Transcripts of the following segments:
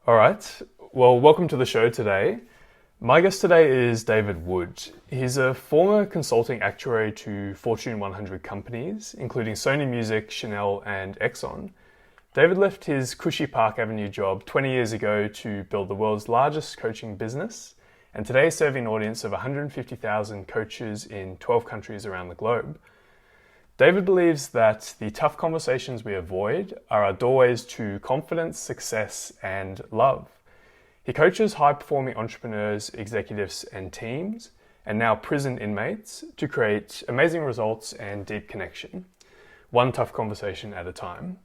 All right. Well, welcome to the show today. My guest today is David Wood. He's a former consulting actuary to Fortune 100 companies, including Sony Music, Chanel, and Exxon. David left his cushy Park Avenue job 20 years ago to build the world's largest coaching business, and today is serving an audience of 150,000 coaches in 12 countries around the globe. David believes that the tough conversations we avoid are our doorways to confidence, success, and love. He coaches high-performing entrepreneurs, executives, and teams, and now prison inmates, to create amazing results and deep connection, one tough conversation at a time.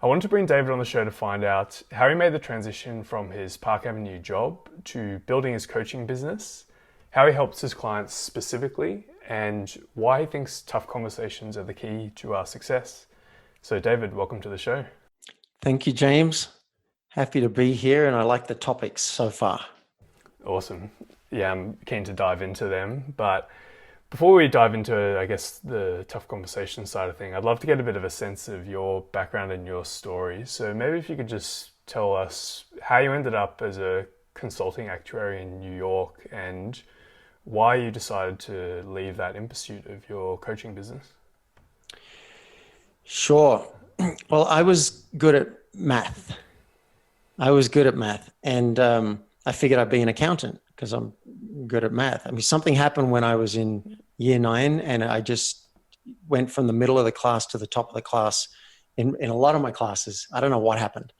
I wanted to bring David on the show to find out how he made the transition from his Park Avenue job to building his coaching business, how he helps his clients specifically, and why he thinks tough conversations are the key to our success. So David, welcome to the show. Thank you, James. Happy to be here, and I like the topics so far. Awesome. Yeah, I'm keen to dive into them. But before we dive into, I guess, the tough conversation side of thing, I'd love to get a bit of a sense of your background and your story. So maybe if you could just tell us how you ended up as a consulting actuary in New York and why you decided to leave that in pursuit of your coaching business. Sure. Well, I was good at math. And I figured I'd be an accountant because I'm good at math. I mean, something happened when I was in year 9, and I just went from the middle of the class to the top of the class in a lot of my classes. I don't know what happened,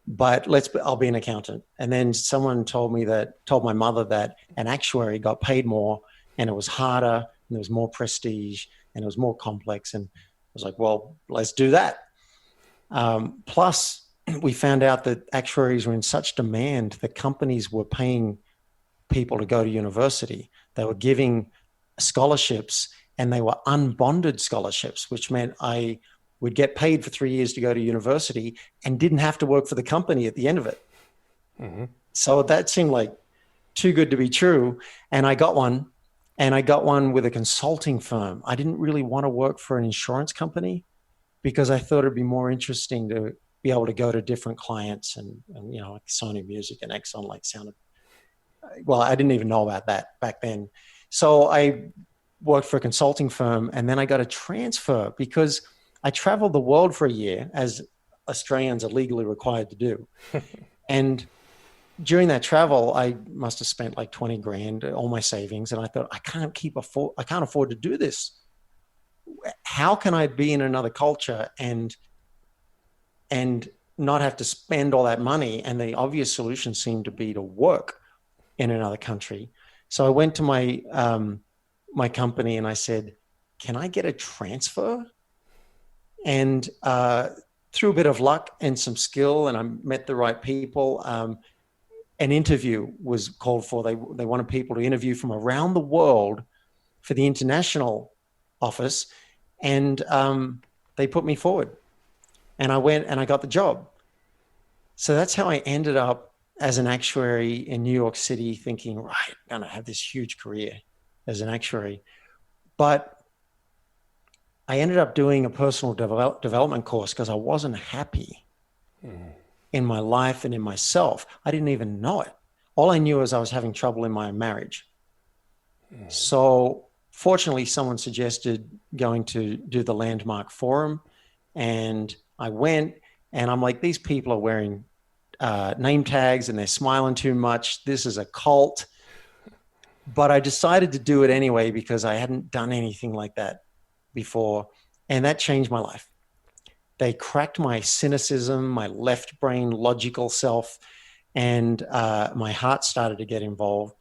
but I'll be an accountant. And then someone told my mother that an actuary got paid more, and it was harder, and there was more prestige, and it was more complex. And I was like, well, let's do that. Plus, we found out that actuaries were in such demand that companies were paying people to go to university. They were giving scholarships, and they were unbonded scholarships, which meant I would get paid for 3 years to go to university and didn't have to work for the company at the end of it. Mm-hmm. So that seemed like too good to be true. And I got one with a consulting firm. I didn't really want to work for an insurance company because I thought it'd be more interesting to be able to go to different clients and like Sony Music and Exxon sounded, well, I didn't even know about that back then. So I worked for a consulting firm, and then I got a transfer because I traveled the world for a year, as Australians are legally required to do. And during that travel, I must have spent like 20 grand, all my savings. And I thought, I can't afford to do this. How can I be in another culture and not have to spend all that money? And the obvious solution seemed to be to work in another country. So I went to my company and I said, can I get a transfer? And through a bit of luck and some skill, and I met the right people, an interview was called for. They wanted people to interview from around the world for the international office. And they put me forward. And I went and I got the job. So that's how I ended up as an actuary in New York City, thinking, right, I'm going to have this huge career as an actuary. But I ended up doing a personal development course because I wasn't happy in my life and in myself. I didn't even know it. All I knew is I was having trouble in my marriage. So fortunately, someone suggested going to do the Landmark Forum, and I went, and I'm like, these people are wearing name tags and they're smiling too much. This is a cult. But I decided to do it anyway because I hadn't done anything like that before, and that changed my life. They cracked my cynicism, my left brain logical self, and my heart started to get involved,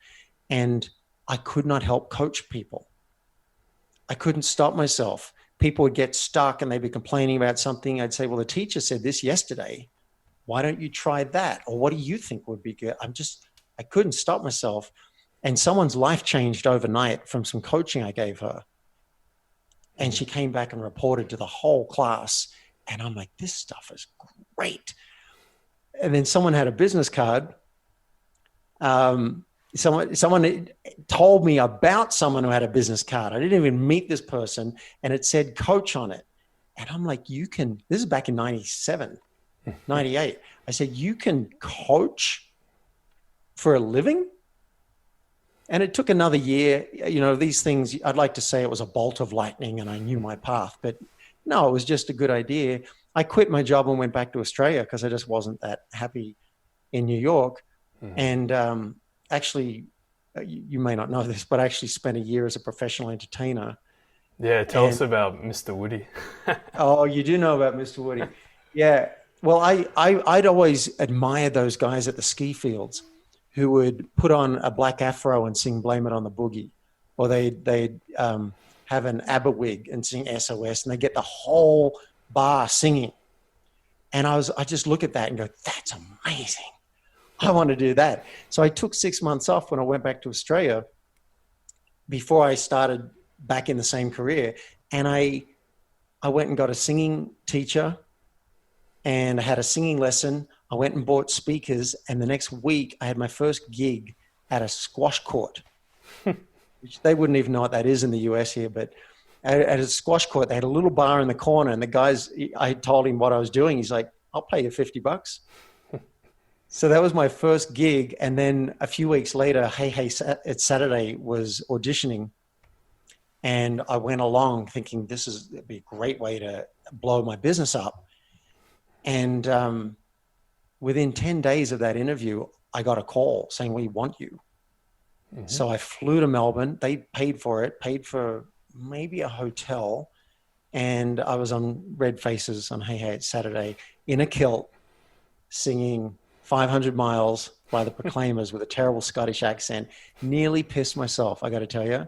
and I could not help coach people. I couldn't stop myself. People would get stuck and they'd be complaining about something. I'd say, well, the teacher said this yesterday. Why don't you try that? Or what do you think would be good? I couldn't stop myself. And someone's life changed overnight from some coaching I gave her. And she came back and reported to the whole class. And I'm like, this stuff is great. And then someone had a business card. Someone told me about someone who had a business card. I didn't even meet this person, and it said coach on it. And I'm like, this is back in 97. 98. I said, you can coach for a living? And it took another year. You know, these things, I'd like to say it was a bolt of lightning and I knew my path, but no, it was just a good idea. I quit my job and went back to Australia because I just wasn't that happy in New York. And actually, you may not know this, but I actually spent a year as a professional entertainer. Yeah, tell us And about Mr. Woody. oh, you do know about Mr. Woody. Yeah. Well, I'd always admired those guys at the ski fields who would put on a black afro and sing "Blame It on the Boogie," or they'd have an ABBA wig and sing SOS, and they get the whole bar singing. And I just look at that and go, that's amazing. I want to do that. So I took 6 months off when I went back to Australia before I started back in the same career. And I went and got a singing teacher and I had a singing lesson. I went and bought speakers. And the next week I had my first gig at a squash court, which they wouldn't even know what that is in the US here, but at a squash court, they had a little bar in the corner and the guys, I told him what I was doing. He's like, I'll pay you $50. So that was my first gig. And then a few weeks later, Hey, It's Saturday was auditioning. And I went along thinking it'd be a great way to blow my business up. And within 10 days of that interview, I got a call saying, we want you. Mm-hmm. So I flew to Melbourne. They paid for it, paid for maybe a hotel. And I was on Red Faces on Hey, It's Saturday in a kilt singing 500 Miles by the Proclaimers with a terrible Scottish accent. Nearly pissed myself, I got to tell you.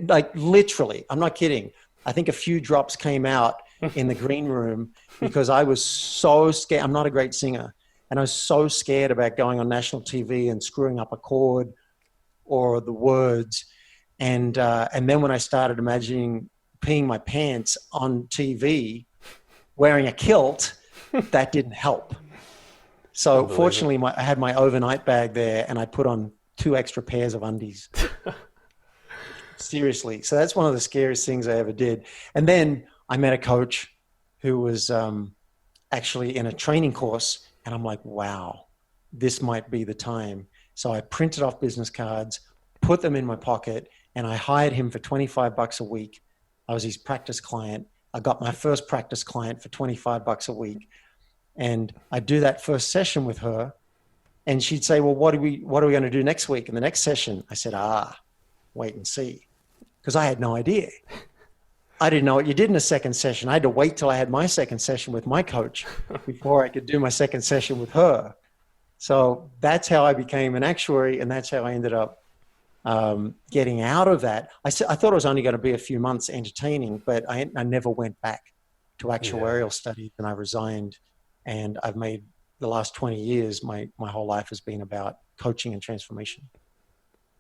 Like literally, I'm not kidding. I think a few drops came out in the green room because I was so scared. I'm not a great singer. And I was so scared about going on national TV and screwing up a chord or the words. And then when I started imagining peeing my pants on TV, wearing a kilt, that didn't help. So fortunately, I had my overnight bag there and I put on 2 extra pairs of undies. Seriously. So that's one of the scariest things I ever did. And then I met a coach who was actually in a training course. And I'm like, wow, this might be the time. So I printed off business cards, put them in my pocket, and I hired him for $25 a week. I was his practice client. I got my first practice client for $25 a week. And I'd do that first session with her. And she'd say, well, what are we going to do next week in the next session? I said, wait and see. Because I had no idea. I didn't know what you did in a second session. I had to wait till I had my second session with my coach before I could do my second session with her. So that's how I became an actuary, and that's how I ended up getting out of that. I thought it was only going to be a few months entertaining, but I never went back to actuarial studies, and I resigned. And I've made the last 20 years, my whole life has been about coaching and transformation.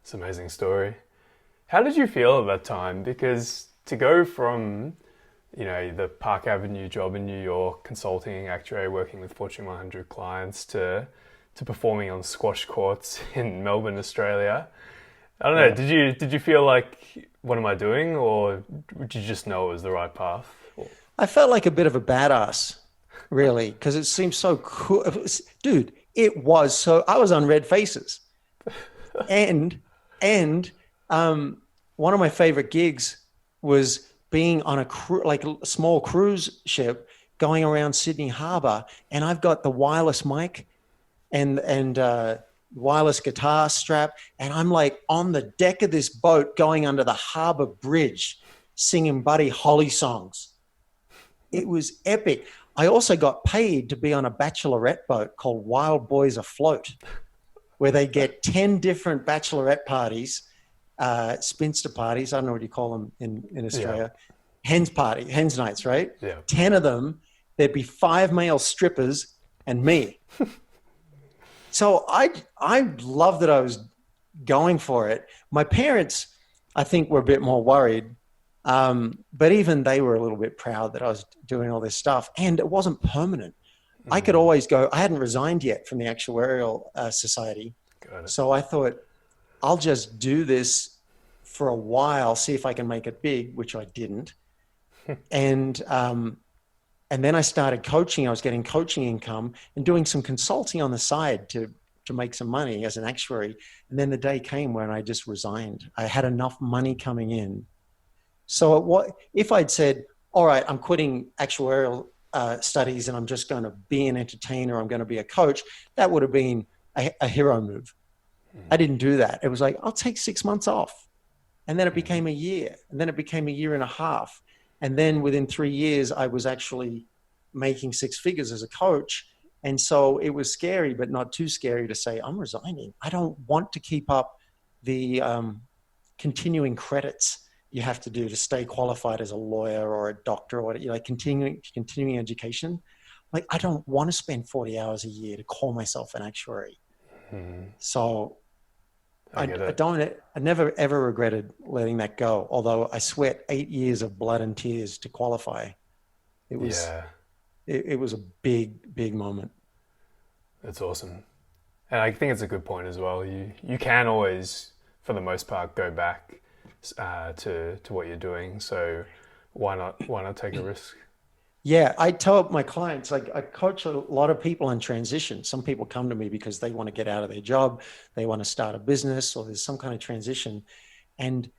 It's an amazing story. How did you feel at that time? Because to go from, the Park Avenue job in New York, consulting actuary, working with Fortune 100 clients, to performing on squash courts in Melbourne, Australia. I don't know. Did you feel like, what am I doing? Or did you just know it was the right path? I felt like a bit of a badass, really, because it seemed so cool. Dude, it was so, I was on Red Faces. And one of my favorite gigs was being on a small cruise ship going around Sydney Harbour, and I've got the wireless mic and wireless guitar strap, and I'm like on the deck of this boat going under the harbour bridge singing Buddy Holly songs. It was epic. I also got paid to be on a bachelorette boat called Wild Boys Afloat, where they get 10 different bachelorette parties, spinster parties. I don't know what you call them in Australia. Yeah. Hens nights, right? Yeah. 10 of them. There'd be 5 male strippers and me. So I loved that I was going for it. My parents, I think, were a bit more worried. But even they were a little bit proud that I was doing all this stuff, and it wasn't permanent. Mm-hmm. I could always go. I hadn't resigned yet from the Actuarial Society. So I thought, I'll just do this for a while, see if I can make it big, which I didn't. And And then I started coaching. I was getting coaching income and doing some consulting on the side to make some money as an actuary. And then the day came when I just resigned. I had enough money coming in. So if I'd said, all right, I'm quitting actuarial studies and I'm just going to be an entertainer, I'm going to be a coach, that would have been a hero move. I didn't do that. It was like, I'll take 6 months off. And then it became a year. And then it became a year and a half. And then within 3 years, I was actually making six figures as a coach. And so it was scary, but not too scary to say, I'm resigning. I don't want to keep up the continuing credits you have to do to stay qualified as a lawyer or a doctor, or continuing education. Like, I don't want to spend 40 hours a year to call myself an actuary. So I never ever regretted letting that go. Although I sweat 8 years of blood and tears to qualify. It was, it was a big moment. That's awesome. And I think it's a good point as well. You can always, for the most part, go back to what you're doing. So why not take a risk? Yeah, I tell my clients, like, I coach a lot of people in transition. Some people come to me because they want to get out of their job, they want to start a business, or there's some kind of transition. And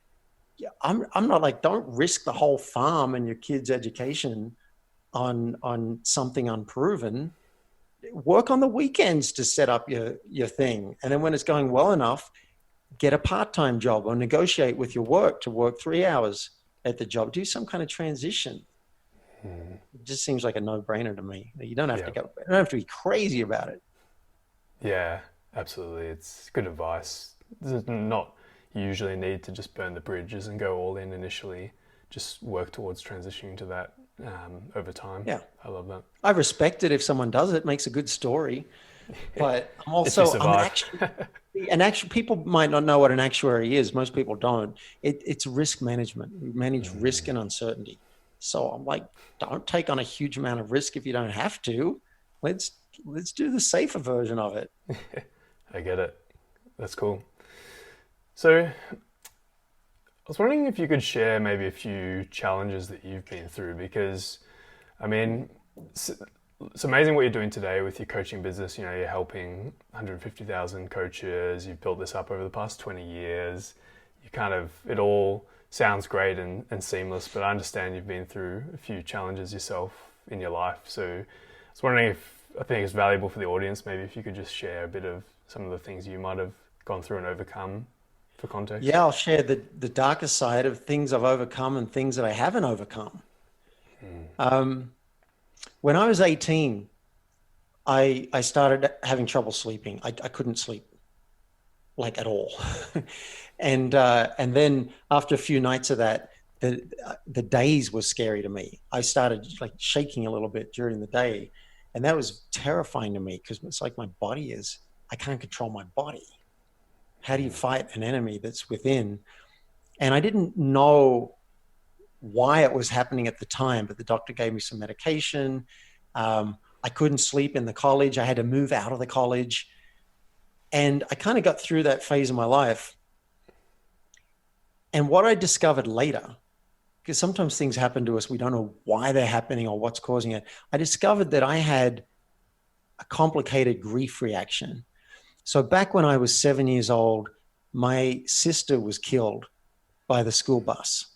I'm not like, don't risk the whole farm and your kids' education on something unproven. Work on the weekends to set up your thing. And then when it's going well enough, get a part-time job or negotiate with your work to work 3 hours at the job. Do some kind of transition. It just seems like a no-brainer to me. You don't have to go. You don't have to be crazy about it. Yeah, absolutely. It's good advice. There's not usually a need to just burn the bridges and go all in initially. Just work towards transitioning to that over time. Yeah, I love that. I respect it if someone does it. Makes a good story. But I'm also people might not know what an actuary is. Most people don't. It's risk management. We manage risk and uncertainty. So I'm like, don't take on a huge amount of risk if you don't have to. Let's do the safer version of it. I get it. That's cool. So I was wondering if you could share maybe a few challenges that you've been through, because, I mean, it's amazing what you're doing today with your coaching business. You know, you're helping 150,000 coaches. You've built this up over the past 20 years. It all sounds great and seamless, but I understand you've been through a few challenges yourself in your life. So I was wondering I think it's valuable for the audience, maybe if you could just share a bit of some of the things you might have gone through and overcome for context. Yeah, I'll share the darker side of things I've overcome and things that I haven't overcome. When I was 18, I started having trouble sleeping. I couldn't sleep, like, at all. And then after a few nights of that, the days were scary to me. I started like shaking a little bit during the day, and that was terrifying to me because it's like I can't control my body. How do you fight an enemy that's within? And I didn't know why it was happening at the time, but the doctor gave me some medication. I couldn't sleep in the college. I had to move out of the college. And I kind of got through that phase of my life. And what I discovered later, because sometimes things happen to us, we don't know why they're happening or what's causing it. I discovered that I had a complicated grief reaction. So back when I was 7 years old, my sister was killed by the school bus.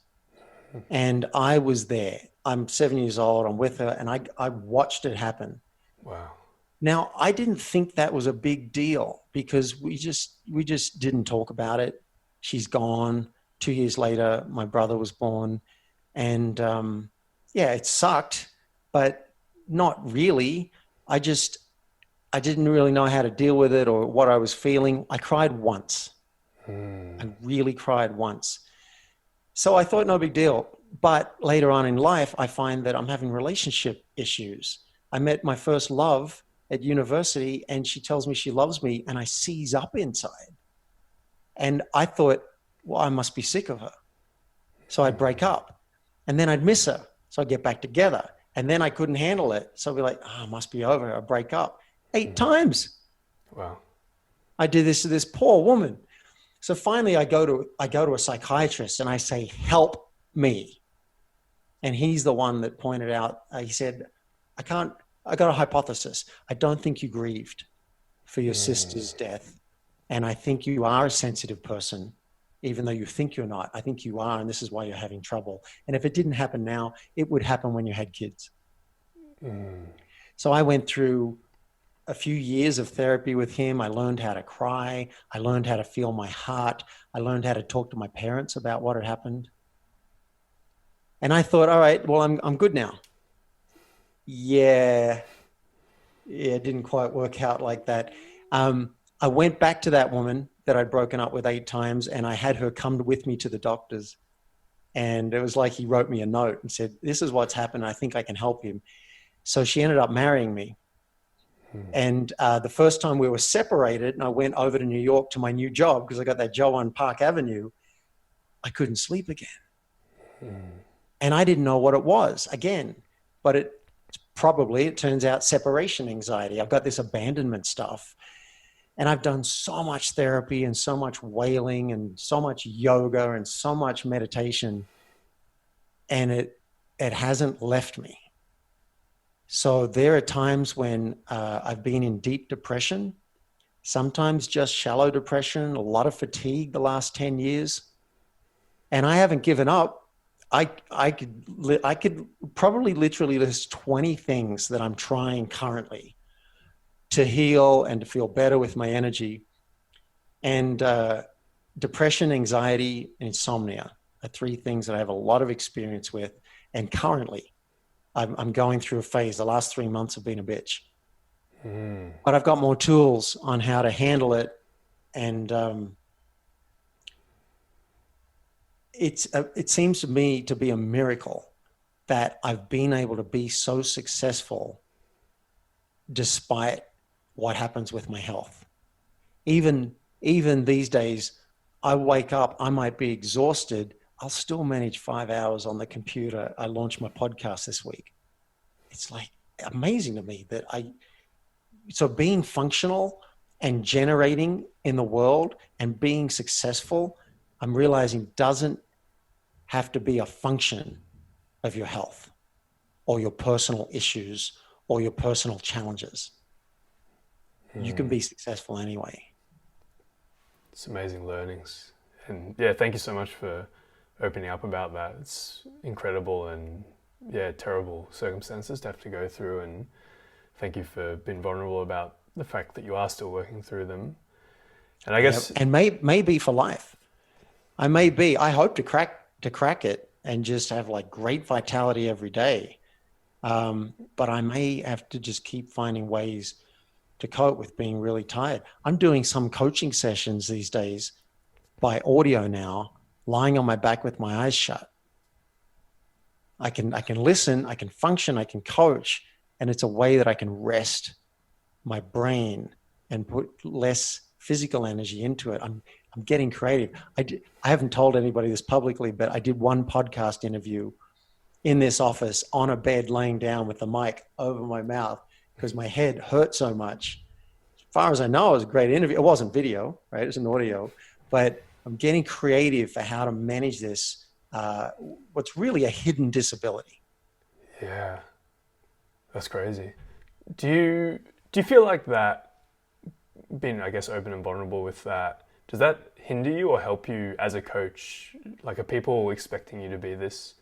And I was there. I'm 7 years old, I'm with her, and I watched it happen. Wow. Now, I didn't think that was a big deal because we just didn't talk about it. She's gone. 2 years later, my brother was born. And it sucked, but not really. I didn't really know how to deal with it or what I was feeling. I cried once. I really cried once. So I thought, no big deal. But later on in life, I find that I'm having relationship issues. I met my first love at university, and she tells me she loves me, and I seize up inside. And I thought, well, I must be sick of her. So I'd break up, and then I'd miss her. So I'd get back together, and then I couldn't handle it. So I'd be like, it must be over. I'd break up 8 times. Wow. I did this to this poor woman. So finally I go to a psychiatrist and I say, help me. And he's the one that pointed out, he said, I got a hypothesis. I don't think you grieved for your sister's death. And I think you are a sensitive person, even though you think you're not. I think you are, and this is why you're having trouble. And if it didn't happen now, it would happen when you had kids. So I went through a few years of therapy with him. I learned how to cry. I learned how to feel my heart. I learned how to talk to my parents about what had happened. And I thought, all right, well, I'm good now. Yeah, it didn't quite work out like that. I went back to that woman that I'd broken up with 8 times, and I had her come with me to the doctors. And it was like he wrote me a note and said, this is what's happened. I think I can help him. So she ended up marrying me. And the first time we were separated and I went over to New York to my new job, because I got that job on Park Avenue, I couldn't sleep again. And I didn't know what it was again, but it turns out, separation anxiety. I've got this abandonment stuff. And I've done so much therapy and so much wailing and so much yoga and so much meditation, and it hasn't left me. So there are times when I've been in deep depression, sometimes just shallow depression, a lot of fatigue the last 10 years. And I haven't given up. I could probably literally list 20 things that I'm trying currently to heal and to feel better with my energy. And depression, anxiety, and insomnia are 3 things that I have a lot of experience with. And currently, I'm going through a phase. The last 3 months have been a bitch. But I've got more tools on how to handle it. And it seems to me to be a miracle that I've been able to be so successful despite what happens with my health. Even these days, I wake up, I might be exhausted, I'll still manage 5 hours on the computer. I launched my podcast this week. It's like amazing to me that so being functional and generating in the world and being successful, I'm realizing doesn't have to be a function of your health or your personal issues or your personal challenges. You can be successful anyway. It's amazing learnings. And yeah, thank you so much for opening up about that. It's incredible and terrible circumstances to have to go through. And thank you for being vulnerable about the fact that you are still working through them. And I guess... And maybe for life. I hope to crack it and just have like great vitality every day. But I may have to just keep finding ways to cope with being really tired. I'm doing some coaching sessions these days by audio now, lying on my back with my eyes shut. I can listen, I can function, I can coach, and it's a way that I can rest my brain and put less physical energy into it. I'm getting creative. I haven't told anybody this publicly, but I did one podcast interview in this office on a bed, laying down with the mic over my mouth because my head hurt so much. As far as I know, it was a great interview. It wasn't video, right? It was an audio, but I'm getting creative for how to manage this, what's really a hidden disability. Yeah, that's crazy. Do you feel like that, being, I guess, open and vulnerable with that, does that hinder you or help you as a coach? Like, are people expecting you to be this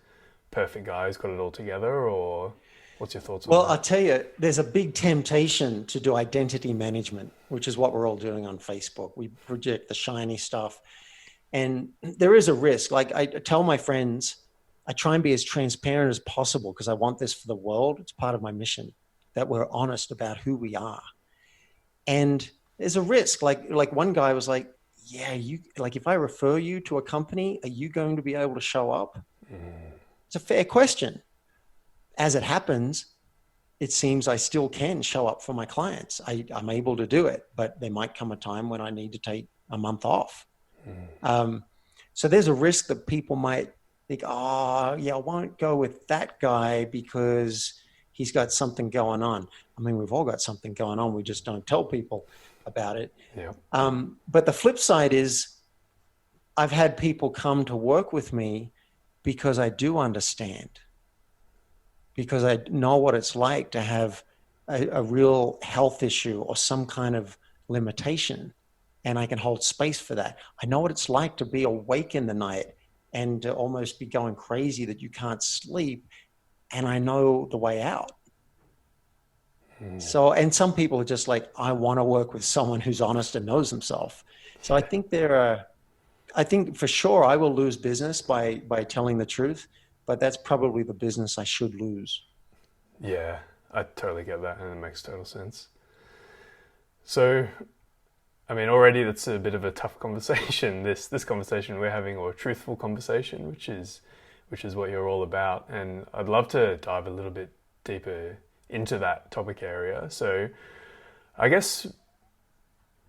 perfect guy who's got it all together, or what's your thoughts on that? Well, I'll tell you, there's a big temptation to do identity management, which is what we're all doing on Facebook. We project the shiny stuff. And there is a risk. Like I tell my friends, I try and be as transparent as possible because I want this for the world. It's part of my mission that we're honest about who we are. And there's a risk. Like one guy was like, yeah, if I refer you to a company, are you going to be able to show up? It's a fair question. As it happens, it seems I still can show up for my clients. I'm able to do it, but there might come a time when I need to take a month off. So there's a risk that people might think, oh, yeah, I won't go with that guy because he's got something going on. I mean, we've all got something going on. We just don't tell people about it. Yeah. But the flip side is I've had people come to work with me because I do understand. because I know what it's like to have a real health issue or some kind of limitation, and I can hold space for that. I know what it's like to be awake in the night and to almost be going crazy that you can't sleep, and I know the way out. So, and some people are just like, I want to work with someone who's honest and knows himself. So I think I think for sure I will lose business by telling the truth, but that's probably the business I should lose. Yeah, I totally get that, and it makes total sense. So, I mean, already that's a bit of a tough conversation. This conversation we're having, or a truthful conversation, which is what you're all about. And I'd love to dive a little bit deeper into that topic area. So, I guess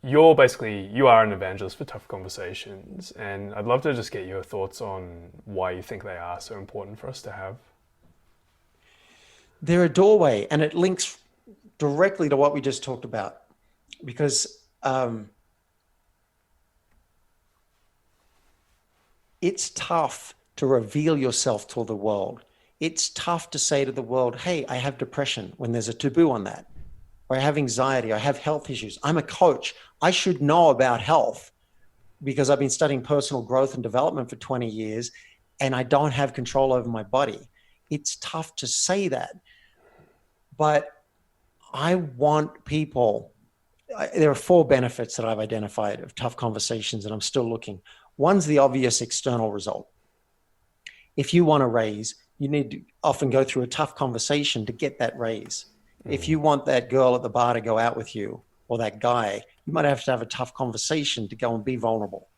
you are an evangelist for tough conversations, and I'd love to just get your thoughts on why you think they are so important for us to have. They're a doorway, and it links directly to what we just talked about because it's tough to reveal yourself to the world. It's tough to say to the world, hey, I have depression when there's a taboo on that, or I have anxiety, I have health issues. I'm a coach. I should know about health because I've been studying personal growth and development for 20 years and I don't have control over my body. It's tough to say that. But I want people, there are four benefits that I've identified of tough conversations, and I'm still looking. One's the obvious external result. If you want a raise, you need to often go through a tough conversation to get that raise. If you want that girl at the bar to go out with you, or that guy, you might have to have a tough conversation to go and be vulnerable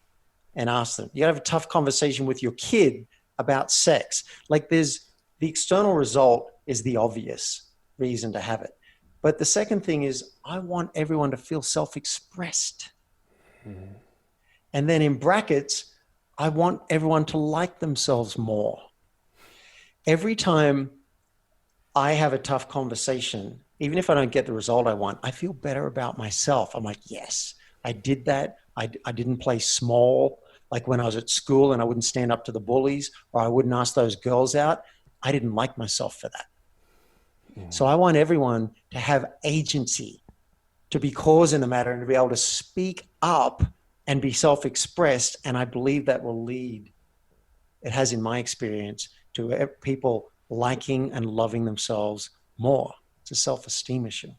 and ask them. You gotta have a tough conversation with your kid about sex. Like there's the external result is the obvious reason to have it. But the second thing is I want everyone to feel self-expressed. And then in brackets, I want everyone to like themselves more. Every time I have a tough conversation, even if I don't get the result I want, I feel better about myself. I'm like, yes, I did that. I didn't play small. Like when I was at school and I wouldn't stand up to the bullies or I wouldn't ask those girls out. I didn't like myself for that. So I want everyone to have agency, to be cause in the matter and to be able to speak up and be self-expressed. And I believe that will lead, it has in my experience, to people liking and loving themselves more. It's a self-esteem issue.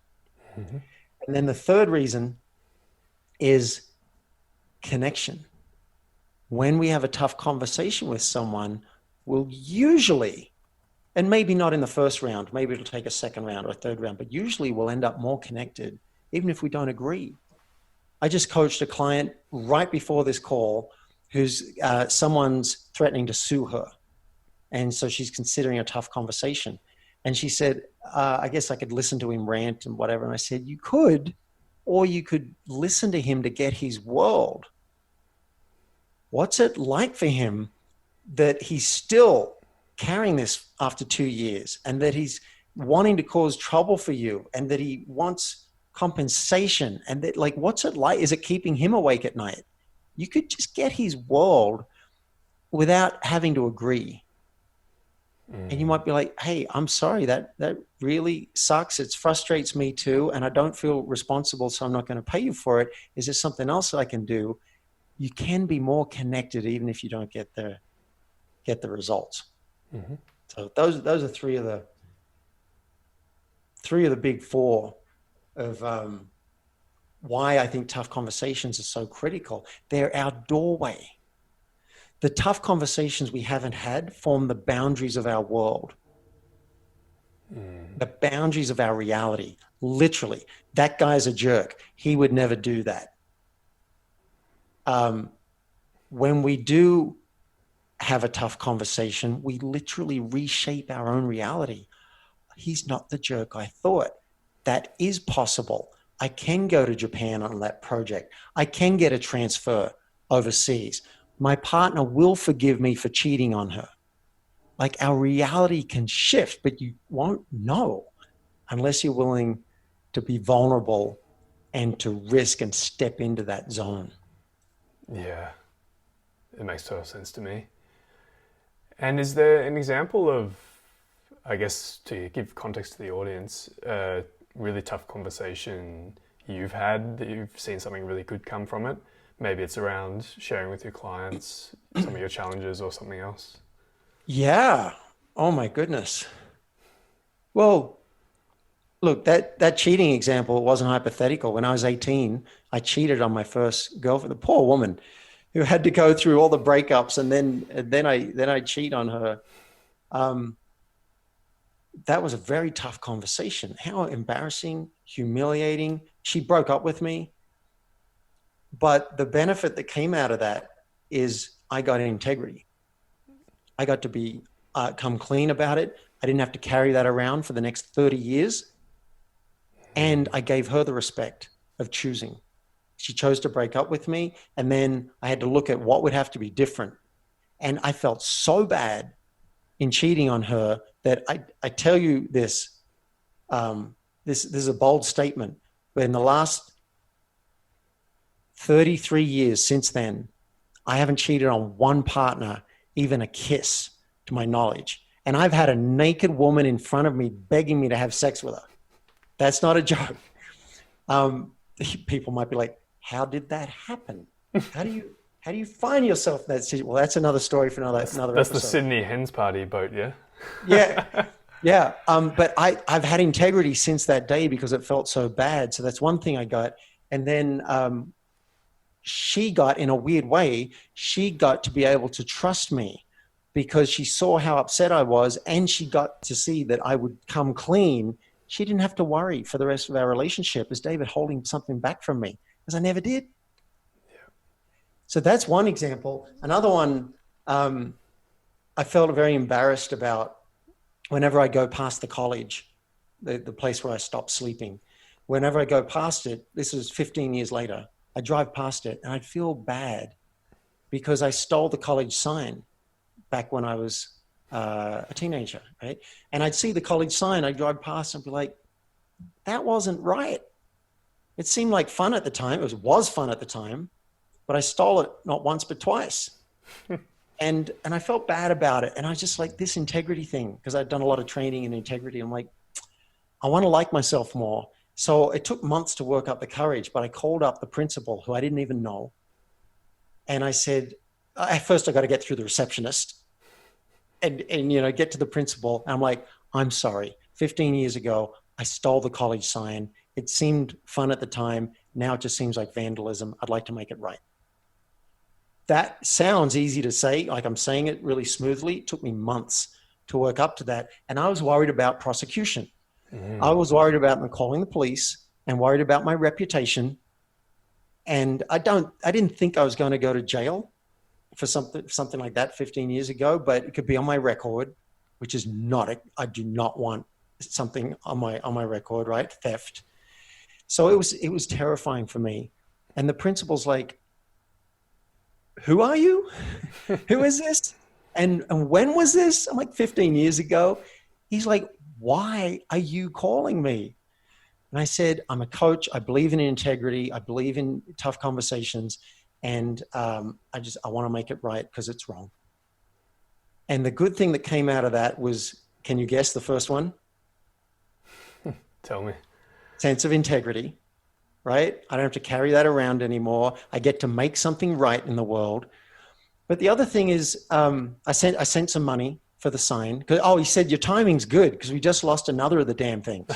And then the third reason is connection. When we have a tough conversation with someone, we'll usually, and maybe not in the first round, maybe it'll take a second round or a third round, but usually we'll end up more connected, even if we don't agree. I just coached a client right before this call who's someone's threatening to sue her. And so she's considering a tough conversation. And she said, I guess I could listen to him rant and whatever. And I said, you could, or you could listen to him to get his world. What's it like for him that he's still carrying this after 2 years and that he's wanting to cause trouble for you and that he wants compensation and that, like, what's it like? Is it keeping him awake at night? You could just get his world without having to agree. And you might be like, hey, I'm sorry, that really sucks. It frustrates me too. And I don't feel responsible, so I'm not going to pay you for it. Is there something else I can do? You can be more connected even if you don't get the results. So those are three of the big four of why I think tough conversations are so critical. They're our doorway. The tough conversations we haven't had form the boundaries of our world, the boundaries of our reality. Literally, that guy's a jerk. He would never do that. When we do have a tough conversation, we literally reshape our own reality. He's not the jerk I thought. That is possible. I can go to Japan on that project. I can get a transfer overseas. My partner will forgive me for cheating on her. Like our reality can shift, but you won't know unless you're willing to be vulnerable and to risk and step into that zone. Yeah, it makes total sense to me. And is there an example of I guess to give context to the audience, a really tough conversation you've had that you've seen something really good come from it. Maybe it's around sharing with your clients some of your challenges or something else. Yeah. Oh my goodness. Well, look, that cheating example wasn't hypothetical. When I was 18, I cheated on my first girlfriend, the poor woman who had to go through all the breakups, and then I cheat on her. Um, that was a very tough conversation. How embarrassing, humiliating. She broke up with me, but the benefit that came out of that is I got integrity. I got to be come clean about it. I didn't have to carry that around for the next 30 years. And I gave her the respect of choosing. She chose to break up with me. And then I had to look at what would have to be different. And I felt so bad in cheating on her that I tell you this, this is a bold statement, but in the last 33 years since then, I haven't cheated on one partner, even a kiss to my knowledge. And I've had a naked woman in front of me begging me to have sex with her. That's not a joke. People might be like, how did that happen? How do you find yourself in that situation? Well, that's another story for another episode. That's the Sydney Hens Party boat, yeah? Yeah. Yeah. But I've had integrity since that day because it felt so bad. So that's one thing I got. And then she got, in a weird way, she got to be able to trust me because she saw how upset I was, and she got to see that I would come clean. She didn't have to worry for the rest of our relationship, is David holding something back from me? Because I never did. Yeah. So that's one example. Another one, I felt very embarrassed about whenever I go past the college, the place where I stopped sleeping. Whenever I go past it, this is 15 years later, I drive past it and I'd feel bad because I stole the college sign back when I was a teenager, right? And I'd see the college sign, I'd drive past and be like, that wasn't right. It seemed like fun at the time. It was fun at the time, but I stole it not once, but twice. And I felt bad about it. And I was just like, this integrity thing, because I'd done a lot of training in integrity. I'm like, I want to like myself more. So it took months to work up the courage, but I called up the principal, who I didn't even know. And I said, at first I got to get through the receptionist and get to the principal. And I'm like, I'm sorry. 15 years ago, I stole the college sign. It seemed fun at the time. Now it just seems like vandalism. I'd like to make it right. That sounds easy to say, like I'm saying it really smoothly. It took me months to work up to that. And I was worried about prosecution. I was worried about them calling the police and worried about my reputation. And I didn't think I was going to go to jail for something like that 15 years ago, but it could be on my record, which is I do not want something on my record, right? Theft. So it was terrifying for me. And the principal's like, who are you? Who is this? And when was this? I'm like, 15 years ago. He's like, why are you calling me? And I said, I'm a coach. I believe in integrity. I believe in tough conversations. And I want to make it right because it's wrong. And the good thing that came out of that was, can you guess the first one? Tell me. Sense of integrity, right? I don't have to carry that around anymore. I get to make something right in the world. But the other thing is, I sent some money for the sign. He said, your timing's good because we just lost another of the damn things.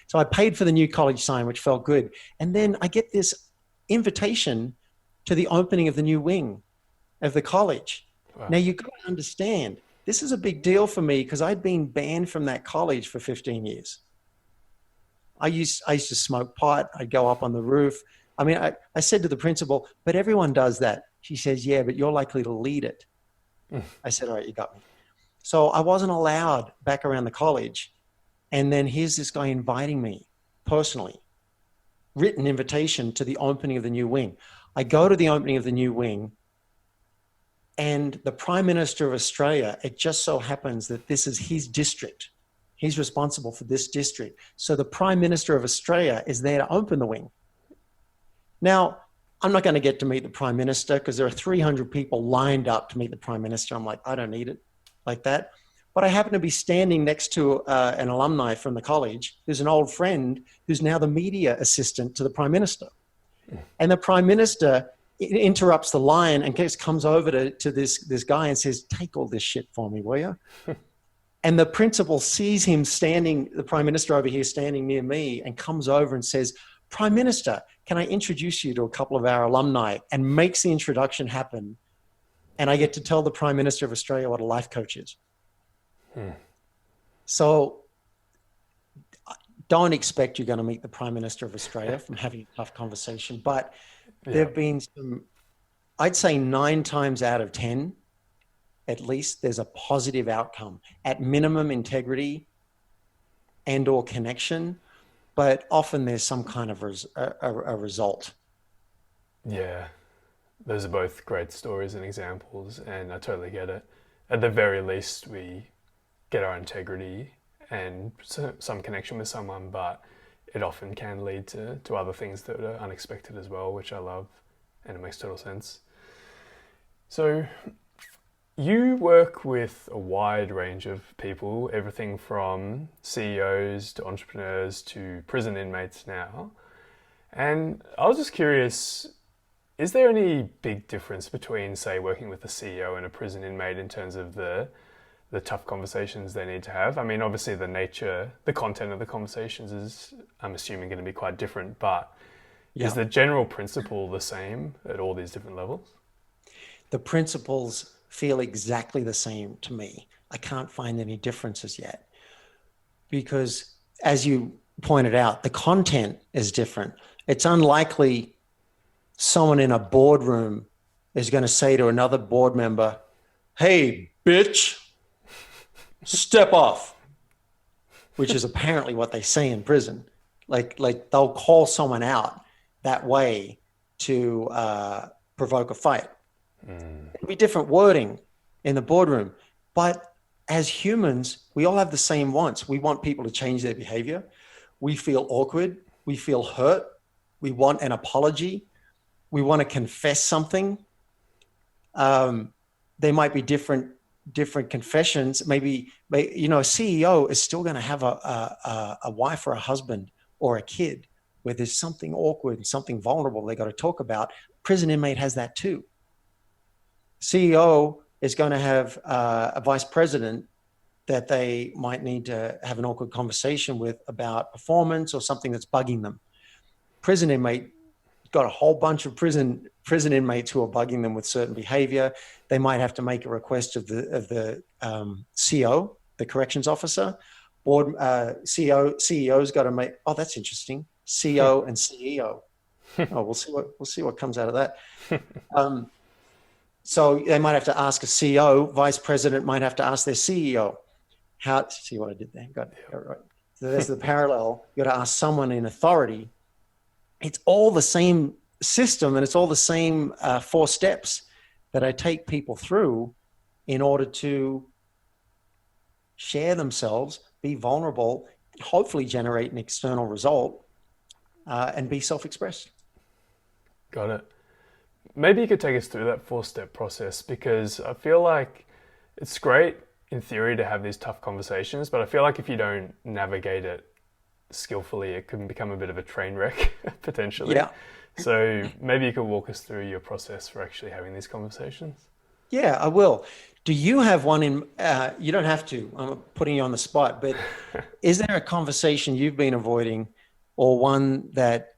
So I paid for the new college sign, which felt good. And then I get this invitation to the opening of the new wing of the college. Wow. Now you've got to understand, this is a big deal for me because I'd been banned from that college for 15 years. I used to smoke pot. I'd go up on the roof. I mean, I said to the principal, but everyone does that. She says, yeah, but you're likely to lead it. I said, all right, you got me. So I wasn't allowed back around the college. And then here's this guy inviting me personally, written invitation to the opening of the new wing. I go to the opening of the new wing, and the Prime Minister of Australia, it just so happens that this is his district. He's responsible for this district. So the Prime Minister of Australia is there to open the wing. Now, I'm not going to get to meet the Prime Minister because there are 300 people lined up to meet the Prime Minister. I'm like, I don't need it like that. But I happen to be standing next to an alumni from the college who's an old friend who's now the media assistant to the Prime Minister. And the Prime Minister interrupts the line and comes over to this guy and says, take all this shit for me, will you? And the principal sees him standing, the Prime Minister over here standing near me, and comes over and says, Prime Minister, can I introduce you to a couple of our alumni? And makes the introduction happen. And I get to tell the Prime Minister of Australia what a life coach is. So don't expect you're going to meet the Prime Minister of Australia from having a tough conversation. But there have been some, I'd say 9 times out of 10, at least there's a positive outcome. At minimum, integrity and or connection, but often there's some kind of a result. Yeah, those are both great stories and examples, and I totally get it. At the very least, we get our integrity and some connection with someone, but it often can lead to other things that are unexpected as well, which I love, and it makes total sense. So you work with a wide range of people, everything from CEOs to entrepreneurs to prison inmates now. And I was just curious, is there any big difference between, say, working with a CEO and a prison inmate in terms of the tough conversations they need to have? I mean, obviously the content of the conversations is, I'm assuming, going to be quite different, but is the general principle the same at all these different levels? The principles feel exactly the same to me. I can't find any differences yet because, as you pointed out, the content is different. It's unlikely someone in a boardroom is going to say to another board member, hey, bitch, step off, which is apparently what they say in prison. Like they'll call someone out that way to provoke a fight. It'll be different wording in the boardroom. But as humans, we all have the same wants. We want people to change their behavior. We feel awkward. We feel hurt. We want an apology. We want to confess something. There might be different confessions. Maybe a CEO is still going to have a wife or a husband or a kid where there's something awkward and something vulnerable they got to talk about. Prison inmate has that too. CEO is going to have a vice president that they might need to have an awkward conversation with about performance or something that's bugging them. Prison inmate got a whole bunch of prison inmates who are bugging them with certain behavior. They might have to make a request of the CO, the corrections officer. CEO's got to make. Oh, that's interesting. CO and CEO. Oh, we'll see what comes out of that. So they might have to ask a CEO. Vice president might have to ask their CEO. See what I did there? Got it right. So there's the parallel. You got to ask someone in authority. It's all the same system, and it's all the same 4 steps that I take people through in order to share themselves, be vulnerable, hopefully generate an external result, and be self-expressed. Got it. Maybe you could take us through that 4-step process, because I feel like it's great in theory to have these tough conversations, but I feel like if you don't navigate it skillfully, it can become a bit of a train wreck potentially. Yeah. So maybe you could walk us through your process for actually having these conversations. Yeah, I will. Do you have one in, you don't have to, I'm putting you on the spot, but is there a conversation you've been avoiding or one that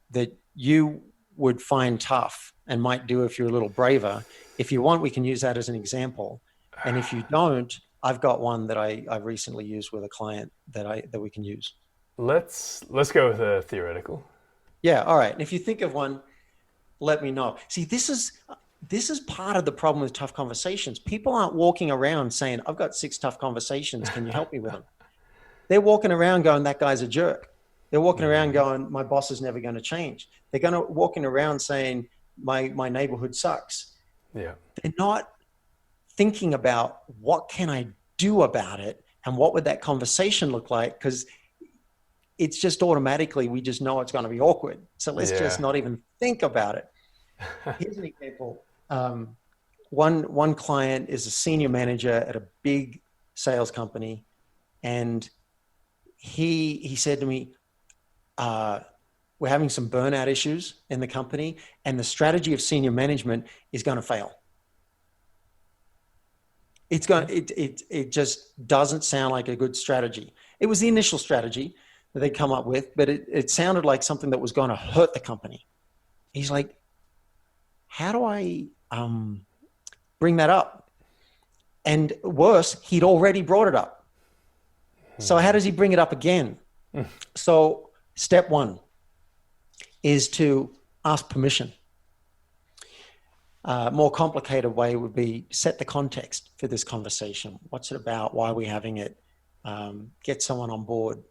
you would find tough and might do if you're a little braver? If you want, we can use that as an example. And if you don't, I've got one that I recently used with a client that we can use. Let's go with a theoretical. Yeah, all right. And if you think of one, let me know. See, this is part of the problem with tough conversations. People aren't walking around saying, I've got 6 tough conversations. Can you help me with them? They're walking around going, that guy's a jerk. They're walking around going, my boss is never going to change. They're walking around saying, my neighborhood sucks. Yeah. They're not thinking about what can I do about it and what would that conversation look like? Because it's just automatically, we just know it's going to be awkward. So let's just not even think about it. Here's an example. One client is a senior manager at a big sales company, and he said to me, we're having some burnout issues in the company, and the strategy of senior management is going to fail. It just doesn't sound like a good strategy. It was the initial strategy that they come up with, but it sounded like something that was going to hurt the company. He's like, how do I bring that up? And worse, he'd already brought it up. So how does he bring it up again? So step one is to ask permission. More complicated way would be set the context for this conversation. What's it about? Why are we having it? Get someone on board.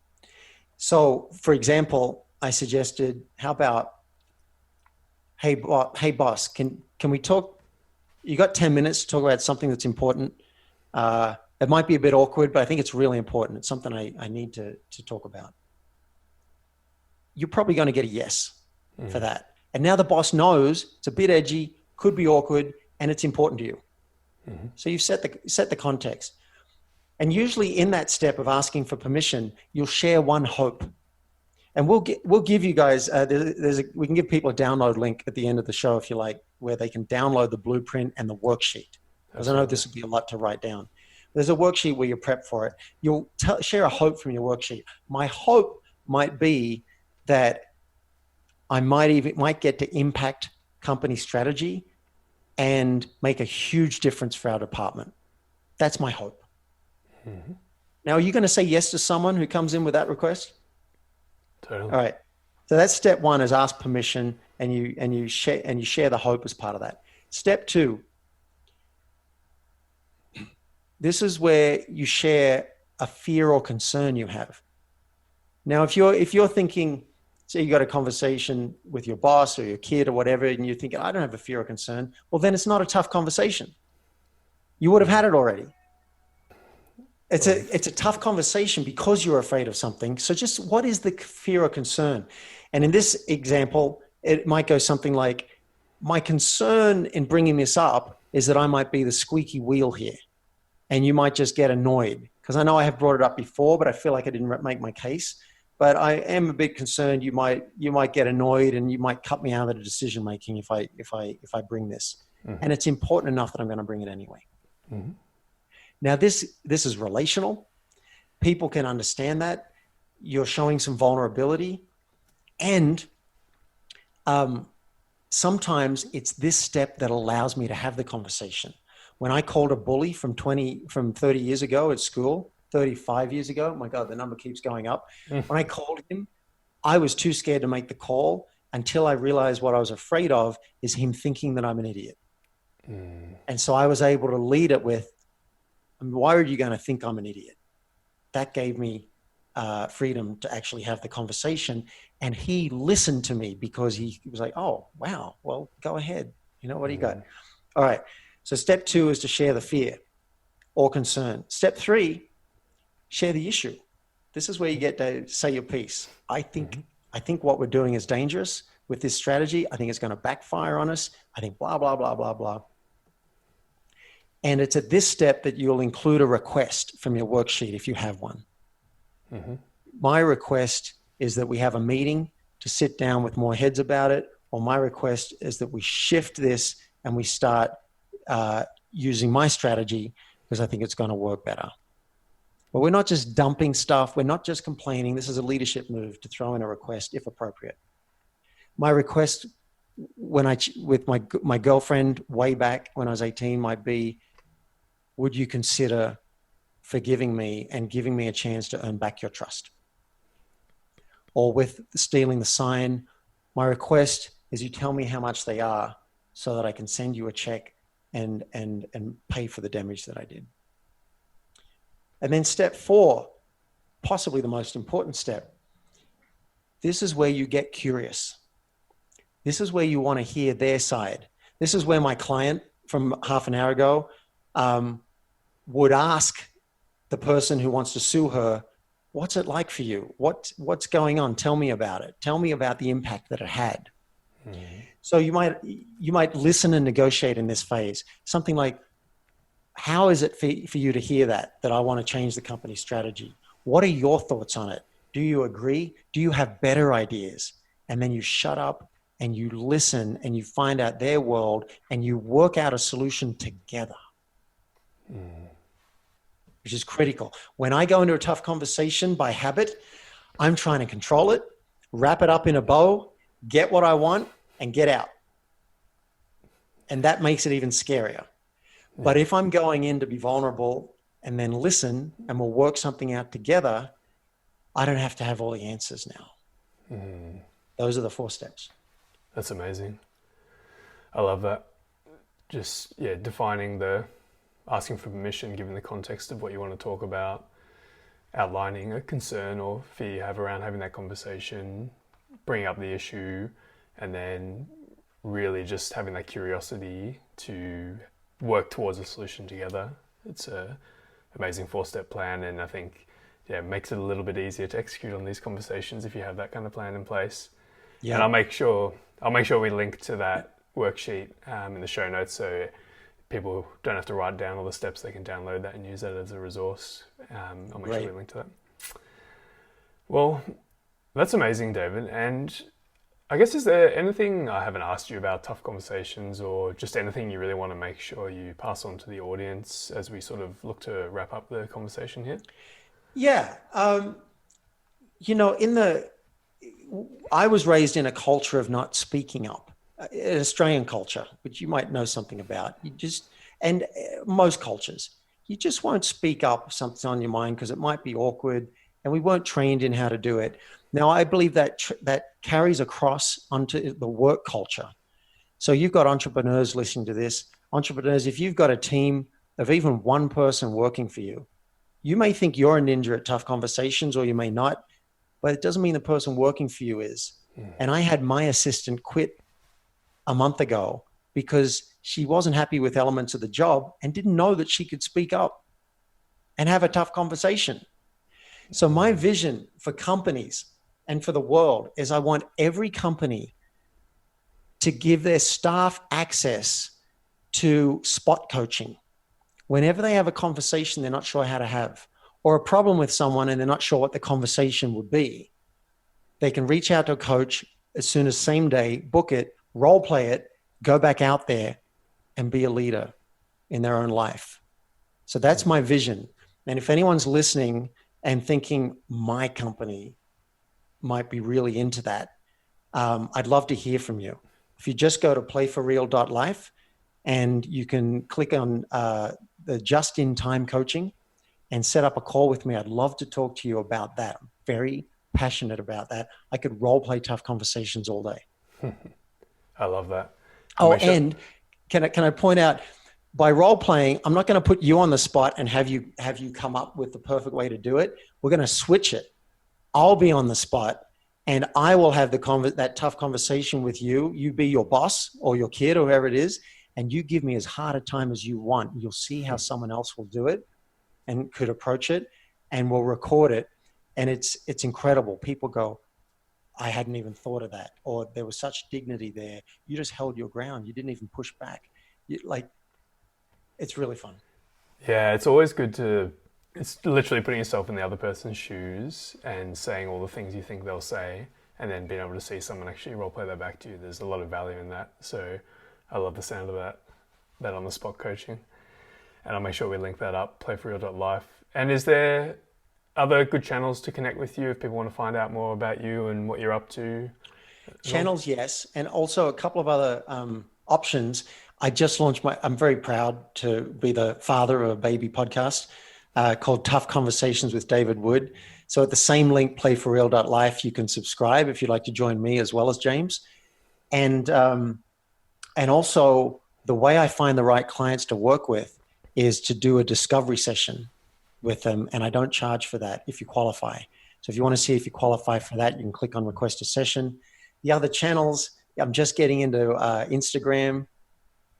So, for example, I suggested, how about, hey boss, can we talk? You got 10 minutes to talk about something that's important. It might be a bit awkward, but I think it's really important. It's something I need to talk about. You're probably going to get a yes for that. And now the boss knows it's a bit edgy, could be awkward, and it's important to you. So you've set the context. And usually in that step of asking for permission, you'll share one hope. And we'll give you guys, we can give people a download link at the end of the show, if you like, where they can download the blueprint and the worksheet. Because I know this would be a lot to write down. There's a worksheet where you prep for it. You'll share a hope from your worksheet. My hope might be that I might get to impact company strategy and make a huge difference for our department. That's my hope. Now, are you going to say yes to someone who comes in with that request? Totally. All right. So that's step one, is ask permission, and you share the hope as part of that. Step two, this is where you share a fear or concern you have. Now, if you're thinking, say you got a conversation with your boss or your kid or whatever, and you're thinking, I don't have a fear or concern, well, then it's not a tough conversation. You would have had it already. It's a tough conversation because you're afraid of something. So just what is the fear or concern? And in this example, it might go something like, my concern in bringing this up is that I might be the squeaky wheel here. And you might just get annoyed, because I know I have brought it up before, but I feel like I didn't make my case. But I am a bit concerned you might get annoyed and you might cut me out of the decision making if I bring this. And it's important enough that I'm going to bring it anyway. Now this is relational. People can understand that. You're showing some vulnerability, and sometimes it's this step that allows me to have the conversation. When I called a bully from 30 years ago at school, 35 years ago, my God, the number keeps going up. When I called him, I was too scared to make the call until I realized what I was afraid of is him thinking that I'm an idiot. And so I was able to lead it with, why are you going to think I'm an idiot? That gave me freedom to actually have the conversation. And he listened to me because he was like, oh, wow, well, go ahead. What do you got? All right. So step two is to share the fear or concern. Step three, share the issue. This is where you get to say your piece. I think what we're doing is dangerous with this strategy. I think it's going to backfire on us. I think blah, blah, blah, blah, blah. And it's at this step that you'll include a request from your worksheet if you have one. My request is that we have a meeting to sit down with more heads about it, or my request is that we shift this and we start using my strategy because I think it's going to work better. But we're not just dumping stuff. We're not just complaining. This is a leadership move to throw in a request if appropriate. My request with my girlfriend way back when I was 18 might be, would you consider forgiving me and giving me a chance to earn back your trust? Or with stealing the sign, my request is you tell me how much they are so that I can send you a check and pay for the damage that I did. And then step four, possibly the most important step. This is where you get curious. This is where you want to hear their side. This is where my client from half an hour ago would ask the person who wants to sue her, what's it like for you? What's going on? Tell me about it. Tell me about the impact that it had. So you might listen and negotiate in this phase. Something like, how is it for you to hear that I want to change the company strategy? What are your thoughts on it? Do you agree? Do you have better ideas? And then you shut up and you listen and you find out their world and you work out a solution together, which is critical. When I go into a tough conversation by habit, I'm trying to control it, wrap it up in a bow, get what I want, and get out. And that makes it even scarier. But if I'm going in to be vulnerable and then listen and we'll work something out together, I don't have to have all the answers now. Those are the 4 steps. That's amazing. I love that. Just, defining asking for permission, given the context of what you want to talk about, outlining a concern or fear you have around having that conversation, bringing up the issue, and then really just having that curiosity to work towards a solution together. It's an amazing 4-step plan, and I think it makes it a little bit easier to execute on these conversations if you have that kind of plan in place. Yeah. And I'll make sure we link to that worksheet in the show notes, so people don't have to write down all the steps. They can download that and use that as a resource. I'll make sure we link to that. Well, that's amazing, David. And I guess, is there anything I haven't asked you about tough conversations, or just anything you really want to make sure you pass on to the audience as we sort of look to wrap up the conversation here? Yeah. I was raised in a culture of not speaking up, an Australian culture, which you might know something about. And most cultures, you just won't speak up if something's on your mind because it might be awkward, and we weren't trained in how to do it. Now, I believe that that carries across onto the work culture. So you've got entrepreneurs listening to this. Entrepreneurs, if you've got a team of even one person working for you, you may think you're a ninja at tough conversations, or you may not, but it doesn't mean the person working for you is. And I had my assistant quit a month ago because she wasn't happy with elements of the job and didn't know that she could speak up and have a tough conversation. So my vision for companies and for the world is I want every company to give their staff access to spot coaching. Whenever they have a conversation they're not sure how to have, or a problem with someone and they're not sure what the conversation would be, they can reach out to a coach as soon as same day, book it, role play it, go back out there and be a leader in their own life. So that's my vision. And if anyone's listening and thinking my company might be really into that, I'd love to hear from you. If you just go to playforreal.life and you can click on the just-in-time coaching and set up a call with me, I'd love to talk to you about that. I'm very passionate about that. I could role play tough conversations all day. I love that. And can I point out, by role playing, I'm not going to put you on the spot and have you come up with the perfect way to do it. We're going to switch it. I'll be on the spot and I will have that tough conversation with you. You be your boss or your kid or whoever it is, and you give me as hard a time as you want. You'll see how someone else will do it and could approach it, and we'll record it. And it's incredible. People go, I hadn't even thought of that. Or there was such dignity there. You just held your ground. You didn't even push back. It's really fun. Yeah, it's always good it's literally putting yourself in the other person's shoes and saying all the things you think they'll say, and then being able to see someone actually role play that back to you. There's a lot of value in that. So I love the sound of that on the spot coaching. And I'll make sure we link that up, playforreal.life. And is there other good channels to connect with you if people want to find out more about you and what you're up to? Channels, yes. And also a couple of other options. I just launched I'm very proud to be the father of a baby podcast called Tough Conversations with David Wood. So at the same link, playforreal.life, you can subscribe if you'd like to join me as well as James. And also the way I find the right clients to work with is to do a discovery session with them. And I don't charge for that if you qualify. So if you want to see if you qualify for that, you can click on request a session. The other channels, I'm just getting into Instagram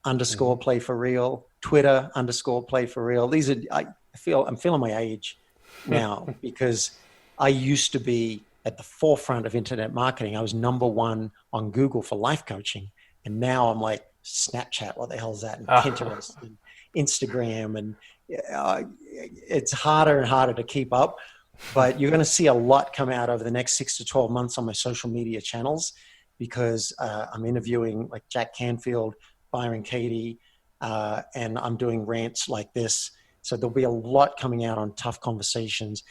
_play for real, Twitter _play for real. These are, I'm feeling my age now because I used to be at the forefront of internet marketing. I was #1 on Google for life coaching. And now I'm like, Snapchat, what the hell is that? And Pinterest. Instagram, and it's harder and harder to keep up. But you're going to see a lot come out over the next 6 to 12 months on my social media channels, because I'm interviewing like Jack Canfield, Byron Katie, and I'm doing rants like this. So there'll be a lot coming out on tough conversations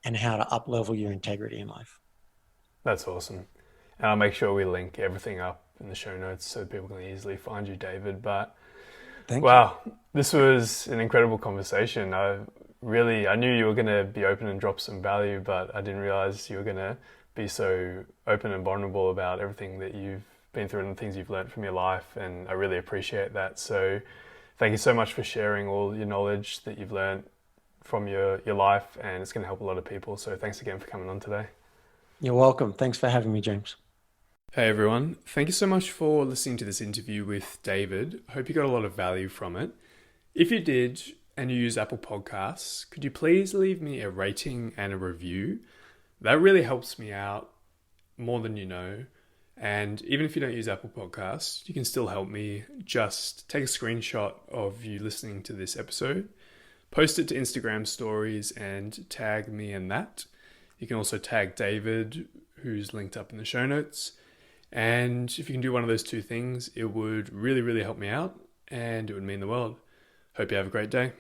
and how to up-level your integrity in life. That's awesome. And I'll make sure we link everything up in the show notes so people can easily find you, David. But Thank wow, this was an incredible conversation. I knew you were going to be open and drop some value, but I didn't realize you were going to be so open and vulnerable about everything that you've been through and the things you've learned from your life. And I really appreciate that. So thank you so much for sharing all your knowledge that you've learned from your life, and it's going to help a lot of people. So thanks again for coming on today. You're welcome. Thanks for having me, James. Hey everyone, thank you so much for listening to this interview with David. Hope you got a lot of value from it. If you did and you use Apple Podcasts, could you please leave me a rating and a review? That really helps me out more than you know. And even if you don't use Apple Podcasts, you can still help me. Just take a screenshot of you listening to this episode, post it to Instagram stories and tag me in that. You can also tag David, who's linked up in the show notes. And if you can do one of those two things, it would really, really help me out and it would mean the world. Hope you have a great day.